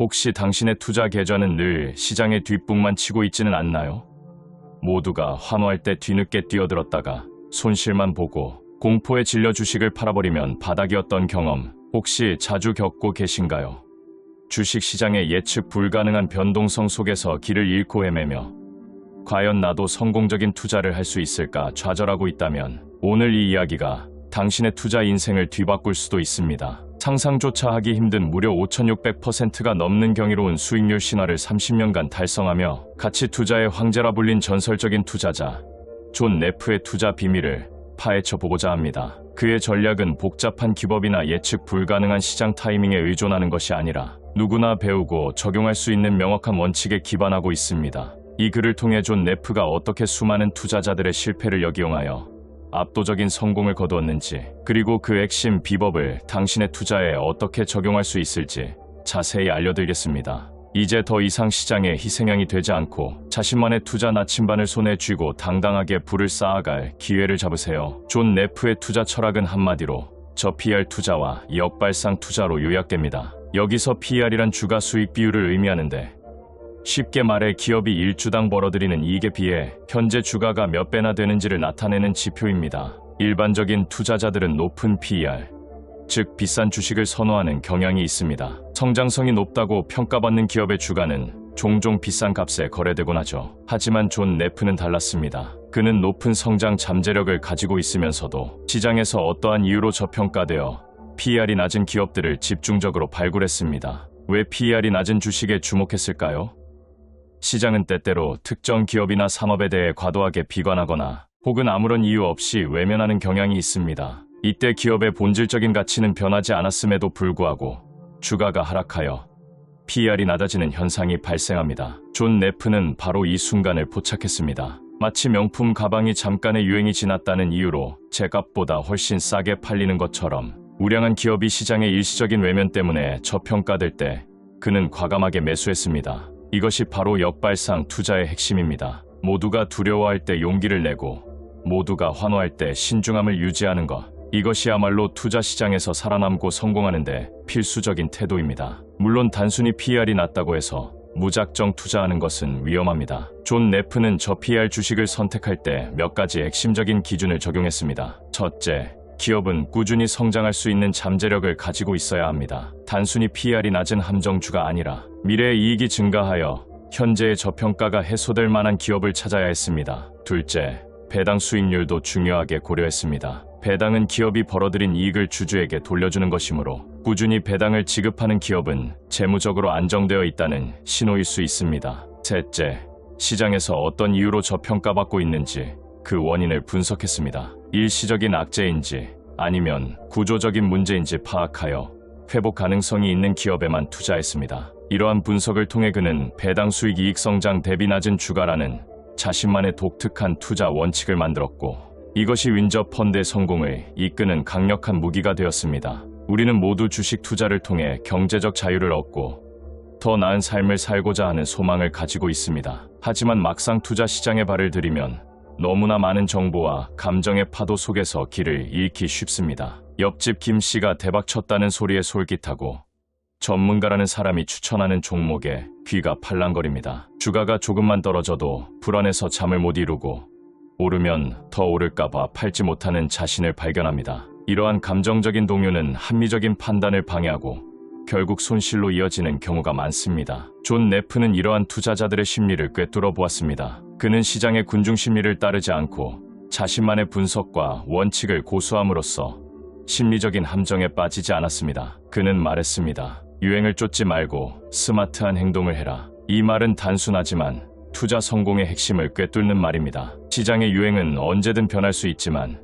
혹시 당신의 투자 계좌는 늘 시장의 뒷북만 치고 있지는 않나요? 모두가 환호할 때 뒤늦게 뛰어들었다가 손실만 보고 공포에 질려 주식을 팔아버리면 바닥이었던 경험 혹시 자주 겪고 계신가요? 주식시장의 예측 불가능한 변동성 속에서 길을 잃고 헤매며 과연 나도 성공적인 투자를 할 수 있을까 좌절하고 있다면 오늘 이 이야기가 당신의 투자 인생을 뒤바꿀 수도 있습니다. 상상조차 하기 힘든 무려 5,600%가 넘는 경이로운 수익률 신화를 30년간 달성하며 가치 투자의 황제라 불린 전설적인 투자자 존 네프의 투자 비밀을 파헤쳐 보고자 합니다. 그의 전략은 복잡한 기법이나 예측 불가능한 시장 타이밍에 의존하는 것이 아니라 누구나 배우고 적용할 수 있는 명확한 원칙에 기반하고 있습니다. 이 글을 통해 존 네프가 어떻게 수많은 투자자들의 실패를 역이용하여 압도적인 성공을 거두었는지, 그리고 그 핵심 비법을 당신의 투자에 어떻게 적용할 수 있을지 자세히 알려드리겠습니다. 이제 더 이상 시장의 희생양이 되지 않고 자신만의 투자 나침반을 손에 쥐고 당당하게 불을 쌓아갈 기회를 잡으세요. 존 네프의 투자 철학은 한마디로 저PR 투자와 역발상 투자로 요약됩니다. 여기서 PR이란 주가 수익 비율을 의미하는데, 쉽게 말해 기업이 1주당 벌어들이는 이익에 비해 현재 주가가 몇 배나 되는지를 나타내는 지표입니다. 일반적인 투자자들은 높은 PER, 즉 비싼 주식을 선호하는 경향이 있습니다. 성장성이 높다고 평가받는 기업의 주가는 종종 비싼 값에 거래되곤 하죠. 하지만 존 네프는 달랐습니다. 그는 높은 성장 잠재력을 가지고 있으면서도 시장에서 어떠한 이유로 저평가되어 PER이 낮은 기업들을 집중적으로 발굴했습니다. 왜 PER이 낮은 주식에 주목했을까요? 시장은 때때로 특정 기업이나 산업에 대해 과도하게 비관하거나 혹은 아무런 이유 없이 외면하는 경향이 있습니다. 이때 기업의 본질적인 가치는 변하지 않았음에도 불구하고 주가가 하락하여 PER이 낮아지는 현상이 발생합니다. 존 네프는 바로 이 순간을 포착했습니다. 마치 명품 가방이 잠깐의 유행이 지났다는 이유로 제값보다 훨씬 싸게 팔리는 것처럼 우량한 기업이 시장의 일시적인 외면 때문에 저평가될 때 그는 과감하게 매수했습니다. 이것이 바로 역발상 투자의 핵심입니다. 모두가 두려워할 때 용기를 내고 모두가 환호할 때 신중함을 유지하는 것. 이것이야말로 투자 시장에서 살아남고 성공하는데 필수적인 태도입니다. 물론 단순히 PER이 낮다고 해서 무작정 투자하는 것은 위험합니다. 존 네프는 저PER 주식을 선택할 때 몇 가지 핵심적인 기준을 적용했습니다. 첫째, 기업은 꾸준히 성장할 수 있는 잠재력을 가지고 있어야 합니다. 단순히 PER이 낮은 함정주가 아니라 미래의 이익이 증가하여 현재의 저평가가 해소될 만한 기업을 찾아야 했습니다. 둘째, 배당 수익률도 중요하게 고려했습니다. 배당은 기업이 벌어들인 이익을 주주에게 돌려주는 것이므로 꾸준히 배당을 지급하는 기업은 재무적으로 안정되어 있다는 신호일 수 있습니다. 셋째, 시장에서 어떤 이유로 저평가받고 있는지 그 원인을 분석했습니다. 일시적인 악재인지 아니면 구조적인 문제인지 파악하여 회복 가능성이 있는 기업에만 투자했습니다. 이러한 분석을 통해 그는 배당 수익 이익 성장 대비 낮은 주가라는 자신만의 독특한 투자 원칙을 만들었고, 이것이 윈저 펀드의 성공을 이끄는 강력한 무기가 되었습니다. 우리는 모두 주식 투자를 통해 경제적 자유를 얻고 더 나은 삶을 살고자 하는 소망을 가지고 있습니다. 하지만 막상 투자 시장에 발을 들이면 너무나 많은 정보와 감정의 파도 속에서 길을 잃기 쉽습니다. 옆집 김 씨가 대박 쳤다는 소리에 솔깃하고 전문가라는 사람이 추천하는 종목에 귀가 팔랑거립니다. 주가가 조금만 떨어져도 불안해서 잠을 못 이루고 오르면 더 오를까봐 팔지 못하는 자신을 발견합니다. 이러한 감정적인 동요는 합리적인 판단을 방해하고 결국 손실로 이어지는 경우가 많습니다. 존 네프는 이러한 투자자들의 심리를 꿰뚫어 보았습니다. 그는 시장의 군중 심리를 따르지 않고 자신만의 분석과 원칙을 고수함으로써 심리적인 함정에 빠지지 않았습니다. 그는 말했습니다. 유행을 쫓지 말고 스마트한 행동을 해라. 이 말은 단순하지만 투자 성공의 핵심을 꿰뚫는 말입니다. 시장의 유행은 언제든 변할 수 있지만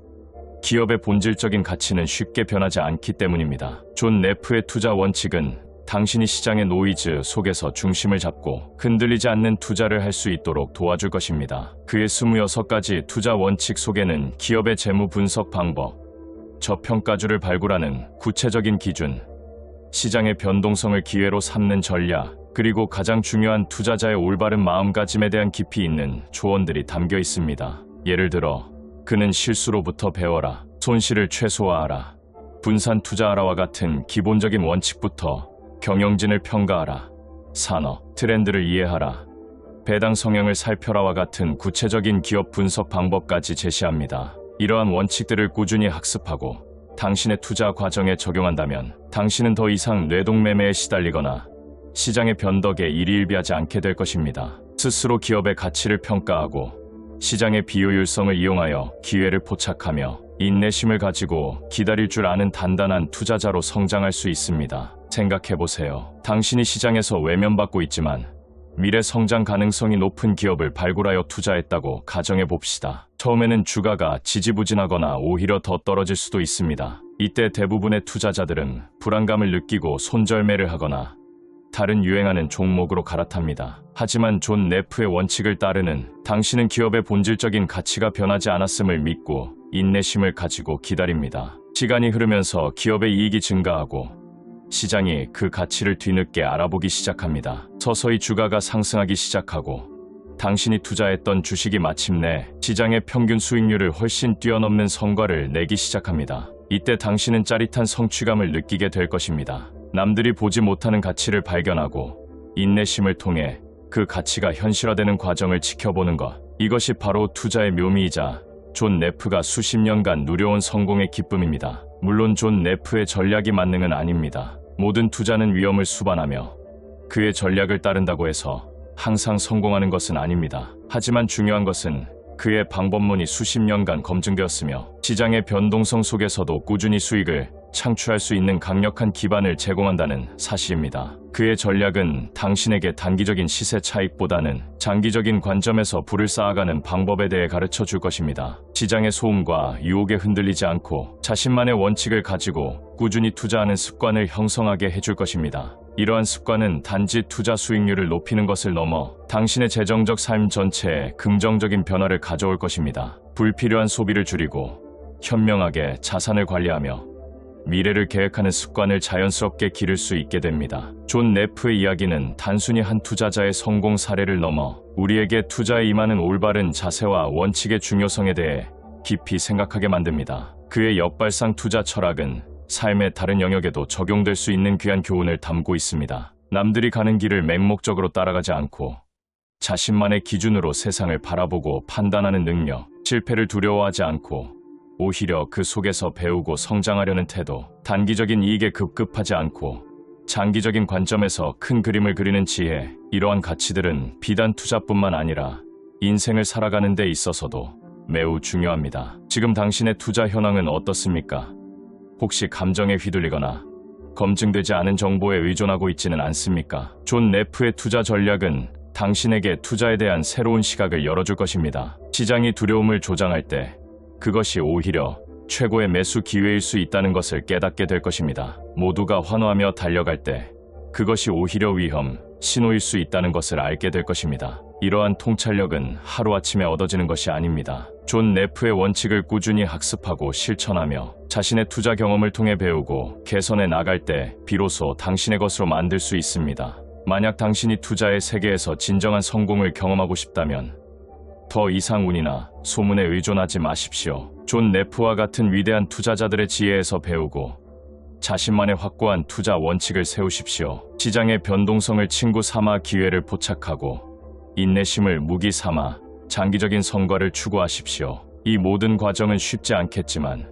기업의 본질적인 가치는 쉽게 변하지 않기 때문입니다. 존 네프의 투자 원칙은 당신이 시장의 노이즈 속에서 중심을 잡고 흔들리지 않는 투자를 할 수 있도록 도와줄 것입니다. 그의 26가지 투자 원칙 속에는 기업의 재무 분석 방법, 저평가주를 발굴하는 구체적인 기준, 시장의 변동성을 기회로 삼는 전략, 그리고 가장 중요한 투자자의 올바른 마음가짐에 대한 깊이 있는 조언들이 담겨 있습니다. 예를 들어, 그는 실수로부터 배워라, 손실을 최소화하라, 분산 투자하라와 같은 기본적인 원칙부터 경영진을 평가하라, 산업, 트렌드를 이해하라, 배당 성향을 살펴라와 같은 구체적인 기업 분석 방법까지 제시합니다. 이러한 원칙들을 꾸준히 학습하고 당신의 투자 과정에 적용한다면 당신은 더 이상 뇌동매매에 시달리거나 시장의 변덕에 일희일비하지 않게 될 것입니다. 스스로 기업의 가치를 평가하고 시장의 비효율성을 이용하여 기회를 포착하며 인내심을 가지고 기다릴 줄 아는 단단한 투자자로 성장할 수 있습니다. 생각해보세요. 당신이 시장에서 외면받고 있지만 미래 성장 가능성이 높은 기업을 발굴하여 투자했다고 가정해봅시다. 처음에는 주가가 지지부진하거나 오히려 더 떨어질 수도 있습니다. 이때 대부분의 투자자들은 불안감을 느끼고 손절매를 하거나 다른 유행하는 종목으로 갈아탑니다. 하지만 존 네프의 원칙을 따르는 당신은 기업의 본질적인 가치가 변하지 않았음을 믿고 인내심을 가지고 기다립니다. 시간이 흐르면서 기업의 이익이 증가하고 시장이 그 가치를 뒤늦게 알아보기 시작합니다. 서서히 주가가 상승하기 시작하고 당신이 투자했던 주식이 마침내 시장의 평균 수익률을 훨씬 뛰어넘는 성과를 내기 시작합니다. 이때 당신은 짜릿한 성취감을 느끼게 될 것입니다. 남들이 보지 못하는 가치를 발견하고 인내심을 통해 그 가치가 현실화되는 과정을 지켜보는 것. 이것이 바로 투자의 묘미이자 존 네프가 수십 년간 누려온 성공의 기쁨입니다. 물론 존 네프의 전략이 만능은 아닙니다. 모든 투자는 위험을 수반하며 그의 전략을 따른다고 해서 항상 성공하는 것은 아닙니다. 하지만 중요한 것은 그의 방법론이 수십 년간 검증되었으며 시장의 변동성 속에서도 꾸준히 수익을 창출할 수 있는 강력한 기반을 제공한다는 사실입니다. 그의 전략은 당신에게 단기적인 시세 차익보다는 장기적인 관점에서 부를 쌓아가는 방법에 대해 가르쳐 줄 것입니다. 시장의 소음과 유혹에 흔들리지 않고 자신만의 원칙을 가지고 꾸준히 투자하는 습관을 형성하게 해줄 것입니다. 이러한 습관은 단지 투자 수익률을 높이는 것을 넘어 당신의 재정적 삶 전체에 긍정적인 변화를 가져올 것입니다. 불필요한 소비를 줄이고 현명하게 자산을 관리하며 미래를 계획하는 습관을 자연스럽게 기를 수 있게 됩니다. 존 네프의 이야기는 단순히 한 투자자의 성공 사례를 넘어 우리에게 투자에 임하는 올바른 자세와 원칙의 중요성에 대해 깊이 생각하게 만듭니다. 그의 역발상 투자 철학은 삶의 다른 영역에도 적용될 수 있는 귀한 교훈을 담고 있습니다. 남들이 가는 길을 맹목적으로 따라가지 않고 자신만의 기준으로 세상을 바라보고 판단하는 능력, 실패를 두려워하지 않고 오히려 그 속에서 배우고 성장하려는 태도, 단기적인 이익에 급급하지 않고 장기적인 관점에서 큰 그림을 그리는 지혜, 이러한 가치들은 비단 투자뿐만 아니라 인생을 살아가는 데 있어서도 매우 중요합니다. 지금 당신의 투자 현황은 어떻습니까? 혹시 감정에 휘둘리거나 검증되지 않은 정보에 의존하고 있지는 않습니까? 존 네프의 투자 전략은 당신에게 투자에 대한 새로운 시각을 열어줄 것입니다. 시장이 두려움을 조장할 때 그것이 오히려 최고의 매수 기회일 수 있다는 것을 깨닫게 될 것입니다. 모두가 환호하며 달려갈 때 그것이 오히려 위험, 신호일 수 있다는 것을 알게 될 것입니다. 이러한 통찰력은 하루아침에 얻어지는 것이 아닙니다. 존 네프의 원칙을 꾸준히 학습하고 실천하며 자신의 투자 경험을 통해 배우고 개선해 나갈 때 비로소 당신의 것으로 만들 수 있습니다. 만약 당신이 투자의 세계에서 진정한 성공을 경험하고 싶다면 더 이상 운이나 소문에 의존하지 마십시오. 존 네프와 같은 위대한 투자자들의 지혜에서 배우고 자신만의 확고한 투자 원칙을 세우십시오. 시장의 변동성을 친구 삼아 기회를 포착하고 인내심을 무기 삼아 장기적인 성과를 추구하십시오. 이 모든 과정은 쉽지 않겠지만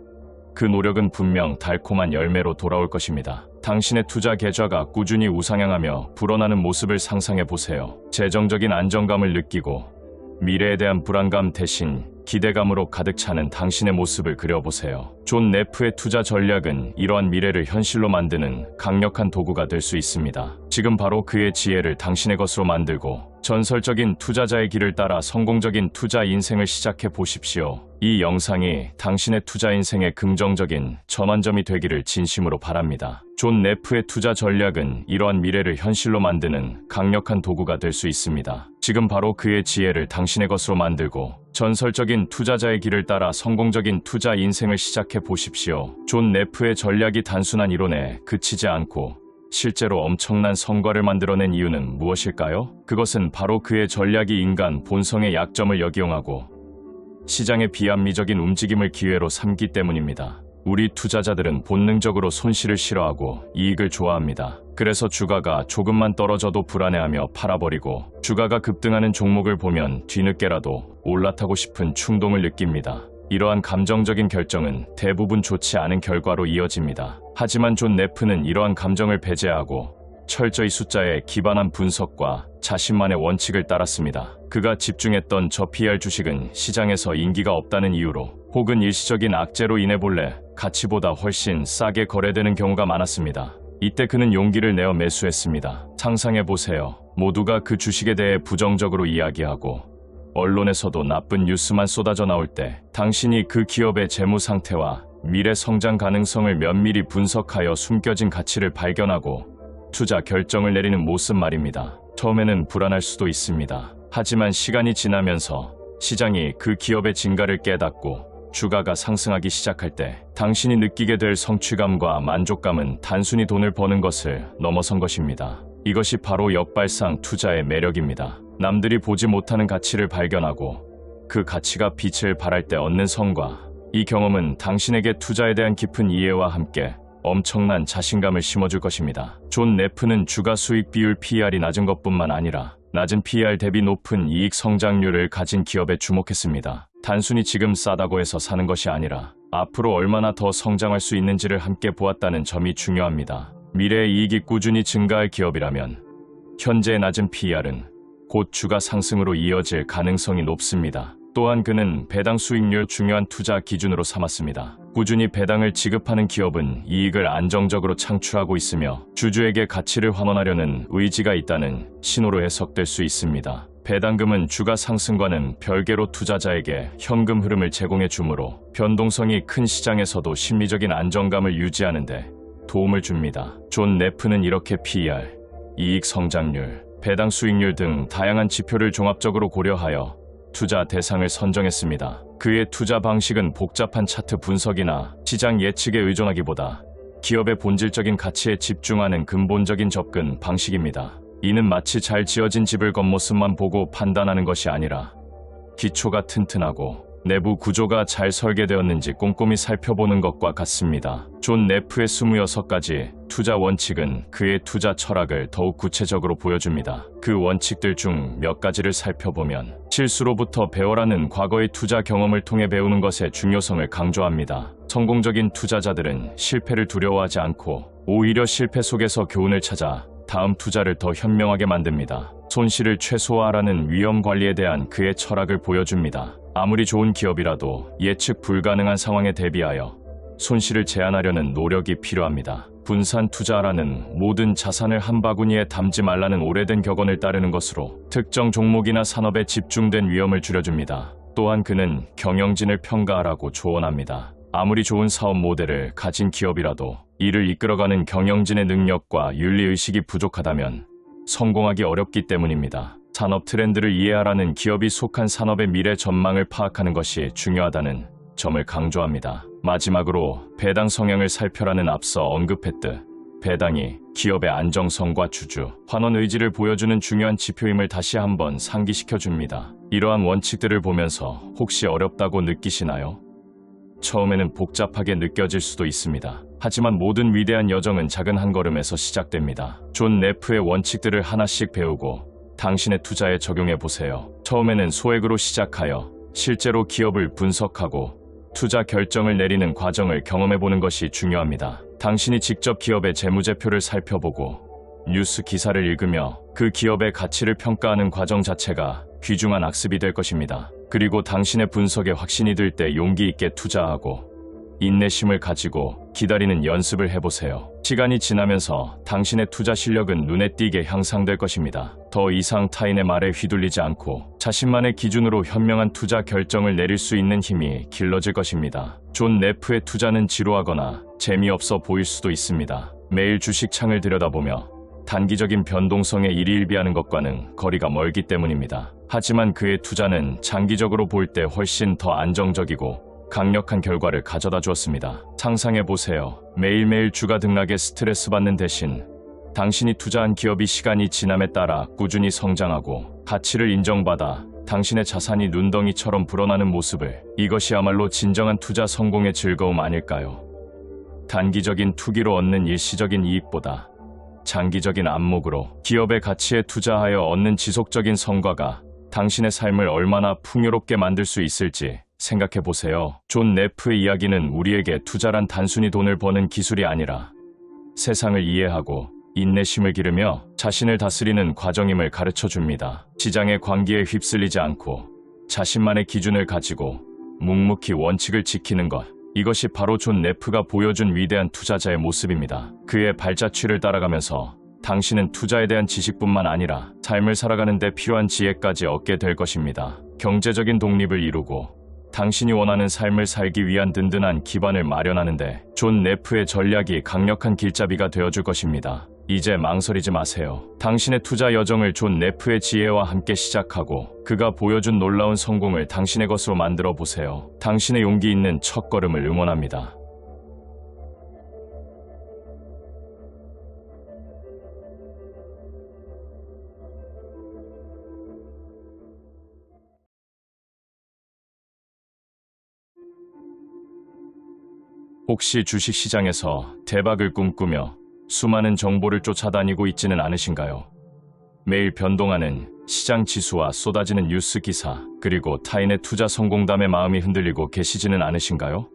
그 노력은 분명 달콤한 열매로 돌아올 것입니다. 당신의 투자 계좌가 꾸준히 우상향하며 불어나는 모습을 상상해 보세요. 재정적인 안정감을 느끼고 미래에 대한 불안감 대신 기대감으로 가득 차는 당신의 모습을 그려보세요. 존 네프의 투자 전략은 이러한 미래를 현실로 만드는 강력한 도구가 될 수 있습니다. 지금 바로 그의 지혜를 당신의 것으로 만들고 전설적인 투자자의 길을 따라 성공적인 투자 인생을 시작해 보십시오. 이 영상이 당신의 투자 인생의 긍정적인 전환점이 되기를 진심으로 바랍니다. 존 네프의 투자 전략은 이러한 미래를 현실로 만드는 강력한 도구가 될 수 있습니다. 지금 바로 그의 지혜를 당신의 것으로 만들고 전설적인 투자자의 길을 따라 성공적인 투자 인생을 시작해 보십시오. 존 네프의 전략이 단순한 이론에 그치지 않고 실제로 엄청난 성과를 만들어낸 이유는 무엇일까요? 그것은 바로 그의 전략이 인간 본성의 약점을 역이용하고 시장의 비합리적인 움직임을 기회로 삼기 때문입니다. 우리 투자자들은 본능적으로 손실을 싫어하고 이익을 좋아합니다. 그래서 주가가 조금만 떨어져도 불안해하며 팔아버리고 주가가 급등하는 종목을 보면 뒤늦게라도 올라타고 싶은 충동을 느낍니다. 이러한 감정적인 결정은 대부분 좋지 않은 결과로 이어집니다. 하지만 존 네프는 이러한 감정을 배제하고 철저히 숫자에 기반한 분석과 자신만의 원칙을 따랐습니다. 그가 집중했던 저 PER 주식은 시장에서 인기가 없다는 이유로 혹은 일시적인 악재로 인해 본래 가치보다 훨씬 싸게 거래되는 경우가 많았습니다. 이때 그는 용기를 내어 매수했습니다. 상상해보세요. 모두가 그 주식에 대해 부정적으로 이야기하고 언론에서도 나쁜 뉴스만 쏟아져 나올 때 당신이 그 기업의 재무 상태와 미래 성장 가능성을 면밀히 분석하여 숨겨진 가치를 발견하고 투자 결정을 내리는 모습 말입니다. 처음에는 불안할 수도 있습니다. 하지만 시간이 지나면서 시장이 그 기업의 진가를 깨닫고 주가가 상승하기 시작할 때 당신이 느끼게 될 성취감과 만족감은 단순히 돈을 버는 것을 넘어선 것입니다. 이것이 바로 역발상 투자의 매력입니다. 남들이 보지 못하는 가치를 발견하고 그 가치가 빛을 발할 때 얻는 성과, 이 경험은 당신에게 투자에 대한 깊은 이해와 함께 엄청난 자신감을 심어줄 것입니다. 존 네프는 주가 수익 비율 PER이 낮은 것뿐만 아니라 낮은 PER 대비 높은 이익 성장률을 가진 기업에 주목했습니다. 단순히 지금 싸다고 해서 사는 것이 아니라 앞으로 얼마나 더 성장할 수 있는지를 함께 보았다는 점이 중요합니다. 미래의 이익이 꾸준히 증가할 기업이라면 현재의 낮은 PER은 곧 주가 상승으로 이어질 가능성이 높습니다. 또한 그는 배당 수익률 중요한 투자 기준으로 삼았습니다. 꾸준히 배당을 지급하는 기업은 이익을 안정적으로 창출하고 있으며 주주에게 가치를 환원하려는 의지가 있다는 신호로 해석될 수 있습니다. 배당금은 주가 상승과는 별개로 투자자에게 현금 흐름을 제공해 주므로 변동성이 큰 시장에서도 심리적인 안정감을 유지하는 데 도움을 줍니다. 존 네프는 이렇게 PER, 이익 성장률, 배당 수익률 등 다양한 지표를 종합적으로 고려하여 투자 대상을 선정했습니다. 그의 투자 방식은 복잡한 차트 분석이나 시장 예측에 의존하기보다 기업의 본질적인 가치에 집중하는 근본적인 접근 방식입니다. 이는 마치 잘 지어진 집을 겉모습만 보고 판단하는 것이 아니라 기초가 튼튼하고 내부 구조가 잘 설계되었는지 꼼꼼히 살펴보는 것과 같습니다. 존 네프의 26가지 투자 원칙은 그의 투자 철학을 더욱 구체적으로 보여줍니다. 그 원칙들 중 몇 가지를 살펴보면 실수로부터 배워라는 과거의 투자 경험을 통해 배우는 것의 중요성을 강조합니다. 성공적인 투자자들은 실패를 두려워하지 않고 오히려 실패 속에서 교훈을 찾아 다음 투자를 더 현명하게 만듭니다. 손실을 최소화하라는 위험 관리에 대한 그의 철학을 보여줍니다. 아무리 좋은 기업이라도 예측 불가능한 상황에 대비하여 손실을 제한하려는 노력이 필요합니다. 분산 투자라는 모든 자산을 한 바구니에 담지 말라는 오래된 격언을 따르는 것으로 특정 종목이나 산업에 집중된 위험을 줄여줍니다. 또한 그는 경영진을 평가하라고 조언합니다. 아무리 좋은 사업 모델을 가진 기업이라도 이를 이끌어가는 경영진의 능력과 윤리의식이 부족하다면 성공하기 어렵기 때문입니다. 산업 트렌드를 이해하라는 기업이 속한 산업의 미래 전망을 파악하는 것이 중요하다는 점을 강조합니다. 마지막으로 배당 성향을 살펴라는 앞서 언급했듯 배당이 기업의 안정성과 주주, 환원 의지를 보여주는 중요한 지표임을 다시 한번 상기시켜 줍니다. 이러한 원칙들을 보면서 혹시 어렵다고 느끼시나요? 처음에는 복잡하게 느껴질 수도 있습니다. 하지만 모든 위대한 여정은 작은 한 걸음에서 시작됩니다. 존 네프의 원칙들을 하나씩 배우고 당신의 투자에 적용해 보세요. 처음에는 소액으로 시작하여 실제로 기업을 분석하고 투자 결정을 내리는 과정을 경험해 보는 것이 중요합니다. 당신이 직접 기업의 재무제표를 살펴보고 뉴스 기사를 읽으며 그 기업의 가치를 평가하는 과정 자체가 귀중한 학습이 될 것입니다. 그리고 당신의 분석에 확신이 들 때 용기 있게 투자하고 인내심을 가지고 기다리는 연습을 해보세요. 시간이 지나면서 당신의 투자 실력은 눈에 띄게 향상될 것입니다. 더 이상 타인의 말에 휘둘리지 않고 자신만의 기준으로 현명한 투자 결정을 내릴 수 있는 힘이 길러질 것입니다. 존 네프의 투자는 지루하거나 재미없어 보일 수도 있습니다. 매일 주식 창을 들여다보며 단기적인 변동성에 일희일비하는 것과는 거리가 멀기 때문입니다. 하지만 그의 투자는 장기적으로 볼 때 훨씬 더 안정적이고 강력한 결과를 가져다 주었습니다. 상상해보세요. 매일매일 주가 등락에 스트레스 받는 대신 당신이 투자한 기업이 시간이 지남에 따라 꾸준히 성장하고 가치를 인정받아 당신의 자산이 눈덩이처럼 불어나는 모습을, 이것이야말로 진정한 투자 성공의 즐거움 아닐까요? 단기적인 투기로 얻는 일시적인 이익보다 장기적인 안목으로 기업의 가치에 투자하여 얻는 지속적인 성과가 당신의 삶을 얼마나 풍요롭게 만들 수 있을지 생각해 보세요. 존 네프의 이야기는 우리에게 투자란 단순히 돈을 버는 기술이 아니라 세상을 이해하고 인내심을 기르며 자신을 다스리는 과정임을 가르쳐 줍니다. 시장의 광기에 휩쓸리지 않고 자신만의 기준을 가지고 묵묵히 원칙을 지키는 것. 이것이 바로 존 네프가 보여준 위대한 투자자의 모습입니다. 그의 발자취를 따라가면서 당신은 투자에 대한 지식뿐만 아니라 삶을 살아가는 데 필요한 지혜까지 얻게 될 것입니다. 경제적인 독립을 이루고 당신이 원하는 삶을 살기 위한 든든한 기반을 마련하는데 존 네프의 전략이 강력한 길잡이가 되어줄 것입니다. 이제 망설이지 마세요. 당신의 투자 여정을 존 네프의 지혜와 함께 시작하고 그가 보여준 놀라운 성공을 당신의 것으로 만들어 보세요. 당신의 용기 있는 첫걸음을 응원합니다. 혹시 주식시장에서 대박을 꿈꾸며 수많은 정보를 쫓아다니고 있지는 않으신가요? 매일 변동하는 시장 지수와 쏟아지는 뉴스 기사, 그리고 타인의 투자 성공담에 마음이 흔들리고 계시지는 않으신가요?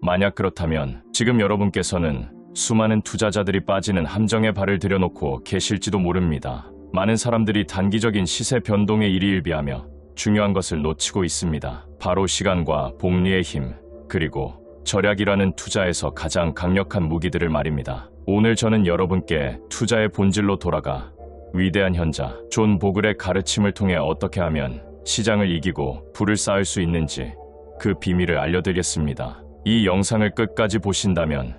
만약 그렇다면 지금 여러분께서는 수많은 투자자들이 빠지는 함정에 발을 들여놓고 계실지도 모릅니다. 많은 사람들이 단기적인 시세 변동에 일희일비하며 중요한 것을 놓치고 있습니다. 바로 시간과 복리의 힘, 그리고 절약이라는 투자에서 가장 강력한 무기들을 말입니다. 오늘 저는 여러분께 투자의 본질로 돌아가 위대한 현자 존 보글의 가르침을 통해 어떻게 하면 시장을 이기고 부를 쌓을 수 있는지 그 비밀을 알려드리겠습니다. 이 영상을 끝까지 보신다면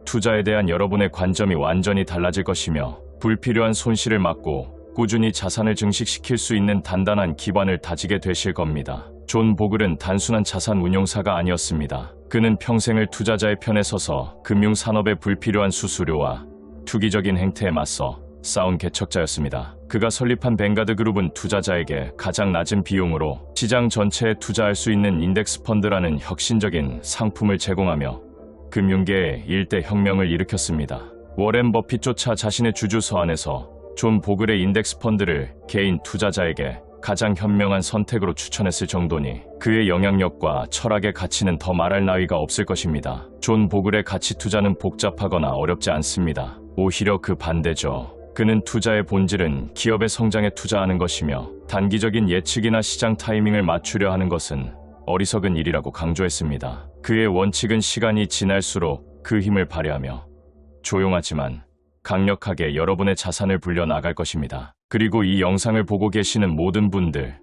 투자에 대한 여러분의 관점이 완전히 달라질 것이며 불필요한 손실을 막고 꾸준히 자산을 증식시킬 수 있는 단단한 기반을 다지게 되실 겁니다. 존 보글은 단순한 자산 운용사가 아니었습니다. 그는 평생을 투자자의 편에 서서 금융산업의 불필요한 수수료와 투기적인 행태에 맞서 싸운 개척자였습니다. 그가 설립한 뱅가드 그룹은 투자자에게 가장 낮은 비용으로 시장 전체에 투자할 수 있는 인덱스 펀드라는 혁신적인 상품을 제공하며 금융계에 일대 혁명을 일으켰습니다. 워렌 버핏조차 자신의 주주 서한에서 존 보글의 인덱스 펀드를 개인 투자자에게 가장 현명한 선택으로 추천했을 정도니 그의 영향력과 철학의 가치는 더 말할 나위가 없을 것입니다. 존 보글의 가치 투자는 복잡하거나 어렵지 않습니다. 오히려 그 반대죠. 그는 투자의 본질은 기업의 성장에 투자하는 것이며 단기적인 예측이나 시장 타이밍을 맞추려 하는 것은 어리석은 일이라고 강조했습니다. 그의 원칙은 시간이 지날수록 그 힘을 발휘하며 조용하지만 강력하게 여러분의 자산을 불려나갈 것입니다. 그리고 이 영상을 보고 계시는 모든 분들,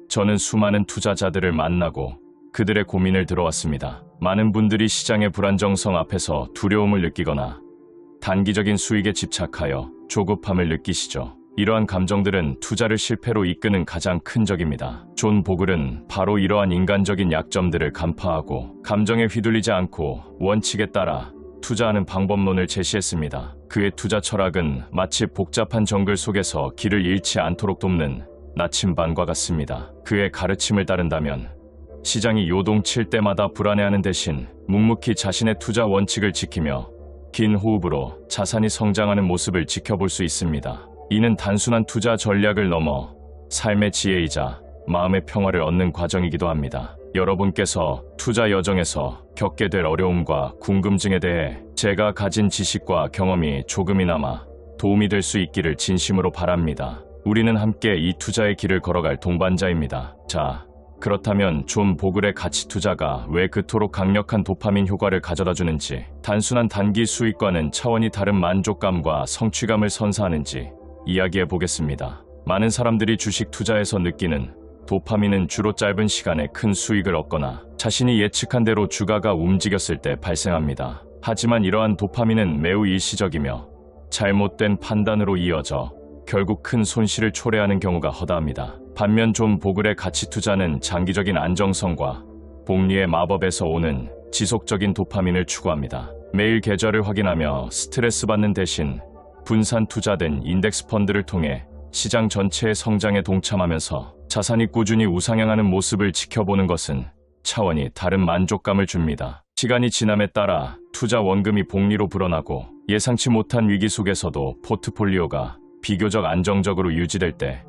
저는 수많은 투자자들을 만나고 그들의 고민을 들어왔습니다. 많은 분들이 시장의 불안정성 앞에서 두려움을 느끼거나 단기적인 수익에 집착하여 조급함을 느끼시죠. 이러한 감정들은 투자를 실패로 이끄는 가장 큰 적입니다. 존 보글은 바로 이러한 인간적인 약점들을 간파하고 감정에 휘둘리지 않고 원칙에 따라 투자하는 방법론을 제시했습니다. 그의 투자 철학은 마치 복잡한 정글 속에서 길을 잃지 않도록 돕는 나침반과 같습니다. 그의 가르침을 따른다면 시장이 요동칠 때마다 불안해하는 대신 묵묵히 자신의 투자 원칙을 지키며 긴 호흡으로 자산이 성장하는 모습을 지켜볼 수 있습니다. 이는 단순한 투자 전략을 넘어 삶의 지혜이자 마음의 평화를 얻는 과정이기도 합니다. 여러분께서 투자 여정에서 겪게 될 어려움과 궁금증에 대해 제가 가진 지식과 경험이 조금이나마 도움이 될 수 있기를 진심으로 바랍니다. 우리는 함께 이 투자의 길을 걸어갈 동반자입니다. 자, 그렇다면 존 보글의 가치 투자가 왜 그토록 강력한 도파민 효과를 가져다 주는지, 단순한 단기 수익과는 차원이 다른 만족감과 성취감을 선사하는지 이야기해 보겠습니다. 많은 사람들이 주식 투자에서 느끼는 도파민은 주로 짧은 시간에 큰 수익을 얻거나 자신이 예측한 대로 주가가 움직였을 때 발생합니다. 하지만 이러한 도파민은 매우 일시적이며 잘못된 판단으로 이어져 결국 큰 손실을 초래하는 경우가 허다합니다. 반면 존 보글의 가치 투자는 장기적인 안정성과 복리의 마법에서 오는 지속적인 도파민을 추구합니다. 매일 계좌를 확인하며 스트레스 받는 대신 분산 투자된 인덱스 펀드를 통해 시장 전체의 성장에 동참하면서 자산이 꾸준히 우상향하는 모습을 지켜보는 것은 차원이 다른 만족감을 줍니다. 시간이 지남에 따라 투자 원금이 복리로 불어나고 예상치 못한 위기 속에서도 포트폴리오가 비교적 안정적으로 유지될 때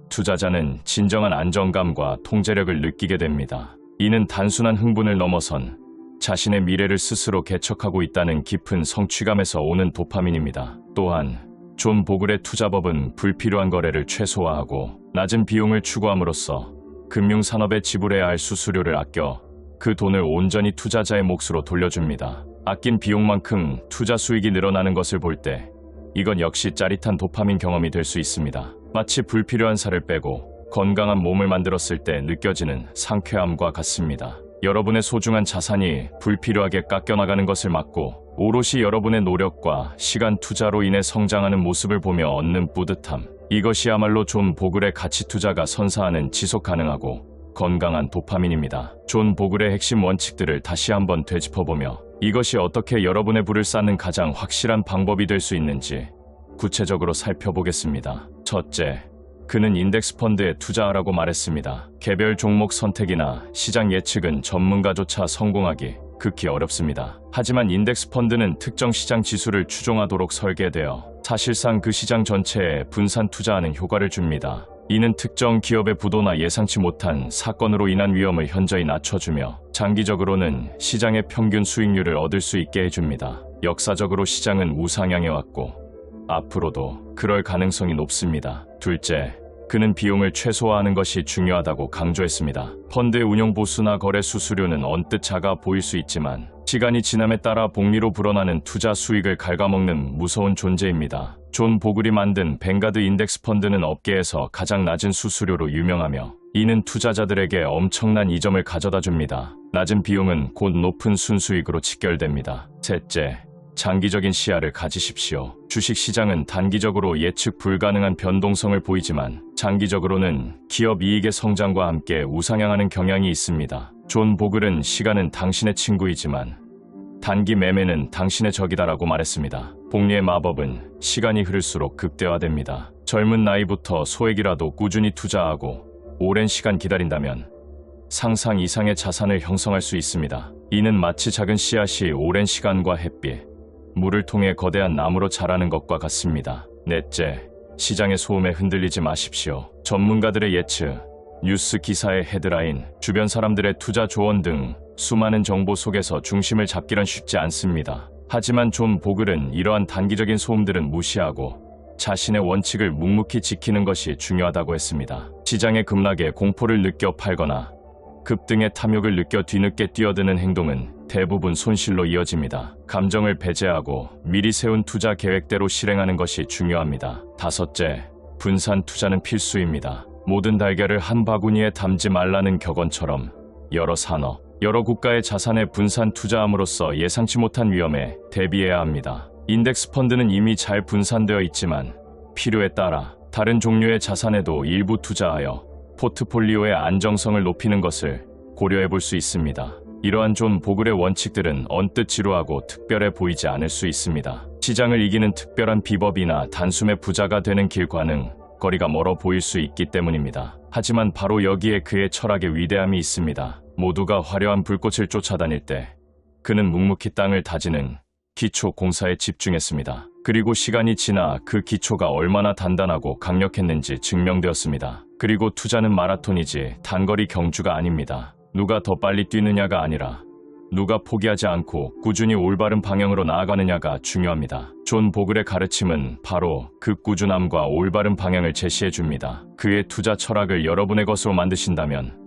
투자자는 진정한 안정감과 통제력을 느끼게 됩니다. 이는 단순한 흥분을 넘어선 자신의 미래를 스스로 개척하고 있다는 깊은 성취감에서 오는 도파민입니다. 또한 존 보글의 투자법은 불필요한 거래를 최소화하고 낮은 비용을 추구함으로써 금융산업에 지불해야 할 수수료를 아껴 그 돈을 온전히 투자자의 몫으로 돌려줍니다. 아낀 비용만큼 투자 수익이 늘어나는 것을 볼 때 이건 역시 짜릿한 도파민 경험이 될 수 있습니다. 마치 불필요한 살을 빼고 건강한 몸을 만들었을 때 느껴지는 상쾌함과 같습니다. 여러분의 소중한 자산이 불필요하게 깎여나가는 것을 막고 오롯이 여러분의 노력과 시간 투자로 인해 성장하는 모습을 보며 얻는 뿌듯함. 이것이야말로 존 보글의 가치 투자가 선사하는 지속 가능하고 건강한 도파민입니다. 존 보글의 핵심 원칙들을 다시 한번 되짚어보며 이것이 어떻게 여러분의 부를 쌓는 가장 확실한 방법이 될 수 있는지 구체적으로 살펴보겠습니다. 첫째, 그는 인덱스 펀드에 투자하라고 말했습니다. 개별 종목 선택이나 시장 예측은 전문가조차 성공하기 극히 어렵습니다. 하지만 인덱스 펀드는 특정 시장 지수를 추종하도록 설계되어 사실상 그 시장 전체에 분산 투자하는 효과를 줍니다. 이는 특정 기업의 부도나 예상치 못한 사건으로 인한 위험을 현저히 낮춰주며 장기적으로는 시장의 평균 수익률을 얻을 수 있게 해줍니다. 역사적으로 시장은 우상향해 왔고 앞으로도 그럴 가능성이 높습니다. 둘째, 그는 비용을 최소화하는 것이 중요하다고 강조했습니다. 펀드의 운용 보수나 거래 수수료는 언뜻 작아 보일 수 있지만 시간이 지남에 따라 복리로 불어나는 투자 수익을 갉아먹는 무서운 존재입니다. 존 보글이 만든 뱅가드 인덱스 펀드는 업계에서 가장 낮은 수수료로 유명하며 이는 투자자들에게 엄청난 이점을 가져다 줍니다. 낮은 비용은 곧 높은 순수익으로 직결됩니다. 셋째, 장기적인 시야를 가지십시오. 주식시장은 단기적으로 예측 불가능한 변동성을 보이지만 장기적으로는 기업 이익의 성장과 함께 우상향하는 경향이 있습니다. 존 보글은 시간은 당신의 친구이지만 단기 매매는 당신의 적이다라고 말했습니다. 복리의 마법은 시간이 흐를수록 극대화됩니다. 젊은 나이부터 소액이라도 꾸준히 투자하고 오랜 시간 기다린다면 상상 이상의 자산을 형성할 수 있습니다. 이는 마치 작은 씨앗이 오랜 시간과 햇빛, 물을 통해 거대한 나무로 자라는 것과 같습니다. 넷째, 시장의 소음에 흔들리지 마십시오. 전문가들의 예측, 뉴스 기사의 헤드라인, 주변 사람들의 투자 조언 등 수많은 정보 속에서 중심을 잡기란 쉽지 않습니다. 하지만 존 보글은 이러한 단기적인 소음들은 무시하고 자신의 원칙을 묵묵히 지키는 것이 중요하다고 했습니다. 시장의 급락에 공포를 느껴 팔거나 급등의 탐욕을 느껴 뒤늦게 뛰어드는 행동은 대부분 손실로 이어집니다. 감정을 배제하고 미리 세운 투자 계획대로 실행하는 것이 중요합니다. 다섯째, 분산 투자는 필수입니다. 모든 달걀을 한 바구니에 담지 말라는 격언처럼 여러 산업, 여러 국가의 자산에 분산 투자함으로써 예상치 못한 위험에 대비해야 합니다. 인덱스 펀드는 이미 잘 분산되어 있지만 필요에 따라 다른 종류의 자산에도 일부 투자하여 포트폴리오의 안정성을 높이는 것을 고려해 볼 수 있습니다. 이러한 존 보글의 원칙들은 언뜻 지루하고 특별해 보이지 않을 수 있습니다. 시장을 이기는 특별한 비법이나 단숨에 부자가 되는 길과는 거리가 멀어 보일 수 있기 때문입니다. 하지만 바로 여기에 그의 철학의 위대함이 있습니다. 모두가 화려한 불꽃을 쫓아다닐 때 그는 묵묵히 땅을 다지는 기초 공사에 집중했습니다. 그리고 시간이 지나 그 기초가 얼마나 단단하고 강력했는지 증명되었습니다. 그리고 투자는 마라톤이지 단거리 경주가 아닙니다. 누가 더 빨리 뛰느냐가 아니라 누가 포기하지 않고 꾸준히 올바른 방향으로 나아가느냐가 중요합니다. 존 보글의 가르침은 바로 그 꾸준함과 올바른 방향을 제시해 줍니다. 그의 투자 철학을 여러분의 것으로 만드신다면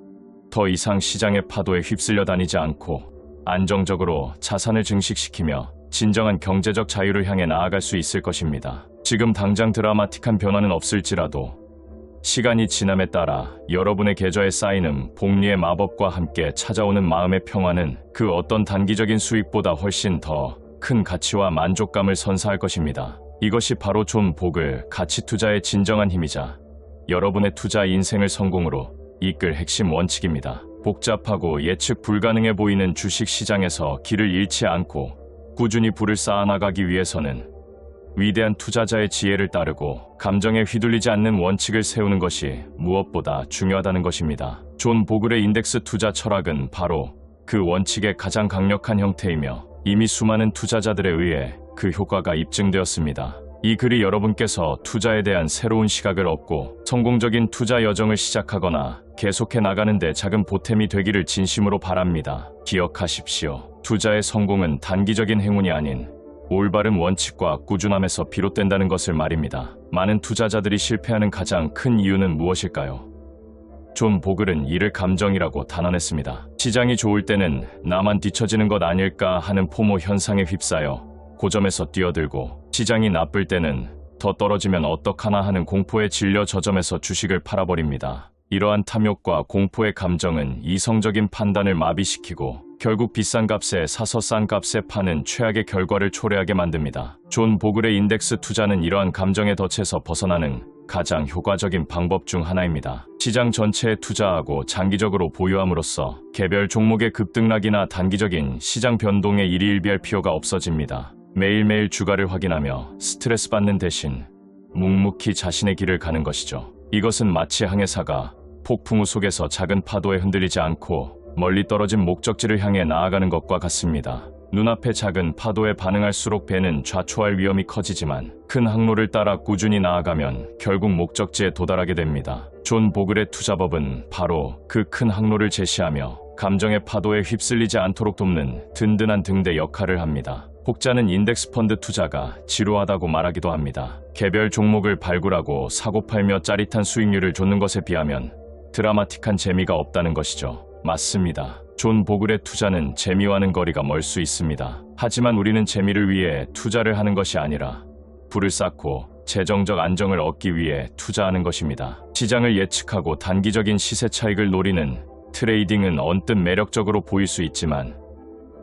더 이상 시장의 파도에 휩쓸려 다니지 않고 안정적으로 자산을 증식시키며 진정한 경제적 자유를 향해 나아갈 수 있을 것입니다. 지금 당장 드라마틱한 변화는 없을지라도 시간이 지남에 따라 여러분의 계좌에 쌓이는 복리의 마법과 함께 찾아오는 마음의 평화는 그 어떤 단기적인 수익보다 훨씬 더 큰 가치와 만족감을 선사할 것입니다. 이것이 바로 존 보글 가치 투자의 진정한 힘이자 여러분의 투자 인생을 성공으로 이끌 핵심 원칙입니다. 복잡하고 예측 불가능해 보이는 주식 시장에서 길을 잃지 않고 꾸준히 부를 쌓아나가기 위해서는 위대한 투자자의 지혜를 따르고 감정에 휘둘리지 않는 원칙을 세우는 것이 무엇보다 중요하다는 것입니다. 존 보글의 인덱스 투자 철학은 바로 그 원칙의 가장 강력한 형태이며 이미 수많은 투자자들에 의해 그 효과가 입증되었습니다. 이 글이 여러분께서 투자에 대한 새로운 시각을 얻고 성공적인 투자 여정을 시작하거나 계속해 나가는데 작은 보탬이 되기를 진심으로 바랍니다. 기억하십시오. 투자의 성공은 단기적인 행운이 아닌 올바른 원칙과 꾸준함에서 비롯된다는 것을 말입니다. 많은 투자자들이 실패하는 가장 큰 이유는 무엇일까요? 존 보글은 이를 감정이라고 단언했습니다. 시장이 좋을 때는 나만 뒤처지는 것 아닐까 하는 포모 현상에 휩싸여 고점에서 뛰어들고, 시장이 나쁠 때는 더 떨어지면 어떡하나 하는 공포에 질려 저점에서 주식을 팔아버립니다. 이러한 탐욕과 공포의 감정은 이성적인 판단을 마비시키고 결국 비싼 값에 사서 싼 값에 파는 최악의 결과를 초래하게 만듭니다. 존 보글의 인덱스 투자는 이러한 감정의 덫에서 벗어나는 가장 효과적인 방법 중 하나입니다. 시장 전체에 투자하고 장기적으로 보유함으로써 개별 종목의 급등락이나 단기적인 시장 변동에 일희일비할 필요가 없어집니다. 매일매일 주가를 확인하며 스트레스 받는 대신 묵묵히 자신의 길을 가는 것이죠. 이것은 마치 항해사가 폭풍우 속에서 작은 파도에 흔들리지 않고 멀리 떨어진 목적지를 향해 나아가는 것과 같습니다. 눈앞의 작은 파도에 반응할수록 배는 좌초할 위험이 커지지만 큰 항로를 따라 꾸준히 나아가면 결국 목적지에 도달하게 됩니다. 존 보글의 투자법은 바로 그 큰 항로를 제시하며 감정의 파도에 휩쓸리지 않도록 돕는 든든한 등대 역할을 합니다. 혹자는 인덱스 펀드 투자가 지루하다고 말하기도 합니다. 개별 종목을 발굴하고 사고팔며 짜릿한 수익률을 쫓는 것에 비하면 드라마틱한 재미가 없다는 것이죠. 맞습니다. 존 보글의 투자는 재미와는 거리가 멀 수 있습니다. 하지만 우리는 재미를 위해 투자를 하는 것이 아니라 부를 쌓고 재정적 안정을 얻기 위해 투자하는 것입니다. 시장을 예측하고 단기적인 시세 차익을 노리는 트레이딩은 언뜻 매력적으로 보일 수 있지만